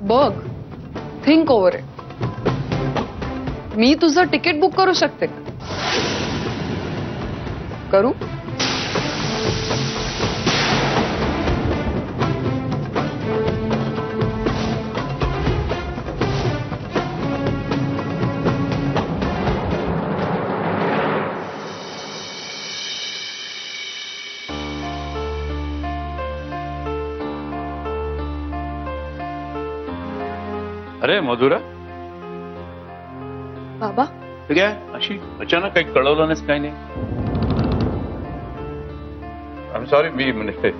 बघ, think over it. मी तुझं ticket book करू शकते का? करू? अरे मधुरा, बाबा, ठीक आहे. अशी अचानक काही कळवलं नाहीस, काही नाही. आय एम सॉरी, मी म्हणजे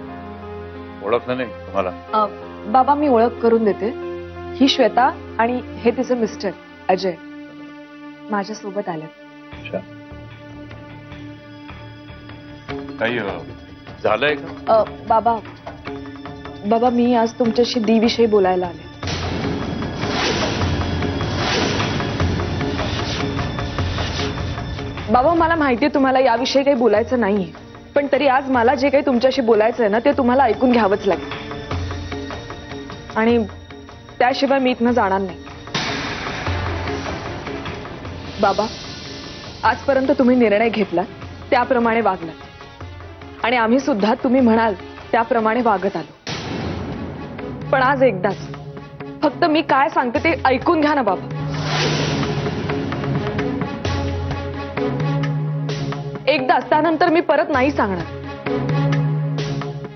ओळखलं नाही तुम्हाला. बाबा, मी ओळख करून देते. ही श्वेता आणि हे तिचे मिस्टर अजय माझ्या सोबत आले. अच्छा, काही झालंय का? बाबा बाबा मी आज तुमच्याशी दी विषयी बोलायला आले. बाबा, मला माहितीये तुम्हाला याविषयी काही बोलायचं नाहीये, पण तरी आज मला जे काही तुमच्याशी बोलायचं आहे ना, ते तुम्हाला ऐकून घ्यावंच लागेल. आणि त्याशिवाय मी इथनं जाणार नाही. बाबा, आजपर्यंत तुम्ही निर्णय घेतला त्याप्रमाणे वागलात आणि आम्ही सुद्धा तुम्ही म्हणाल त्याप्रमाणे वागत आलो. पण आज एकदाच फक्त मी काय सांगते ते ऐकून घ्या ना बाबा. एकदाच, त्यानंतर मी परत नाही सांगणार.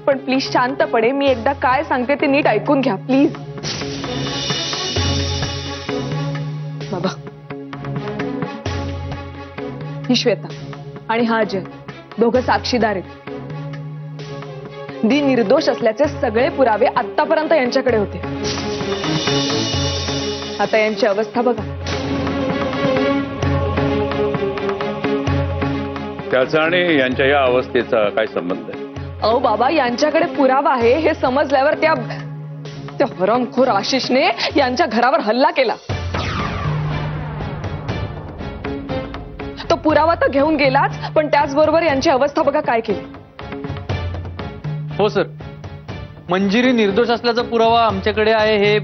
पण प्लीज शांतपणे मी एकदा काय सांगते ते नीट ऐकून घ्या प्लीज. बाबा, ही श्वेता आणि हा अजय दोघं साक्षीदार आहेत. दी निर्दोष असल्याचे सगळे पुरावे आतापर्यंत यांच्याकडे होते. आता यांची अवस्था बघा. त्याचा आणि यांच्या या अवस्थेचा काय संबंध आहे? अहो बाबा, यांच्याकडे पुरावा आहे हे समजल्यावर त्या हरामखोर आशिषने यांच्या घरावर हल्ला केला. तो पुरावा तर घेऊन गेलाच, पण त्याचबरोबर यांची अवस्था बघा काय केली. हो सर, मंजिरी निर्दोष असल्याचा पुरावा आमच्याकडे आहे हे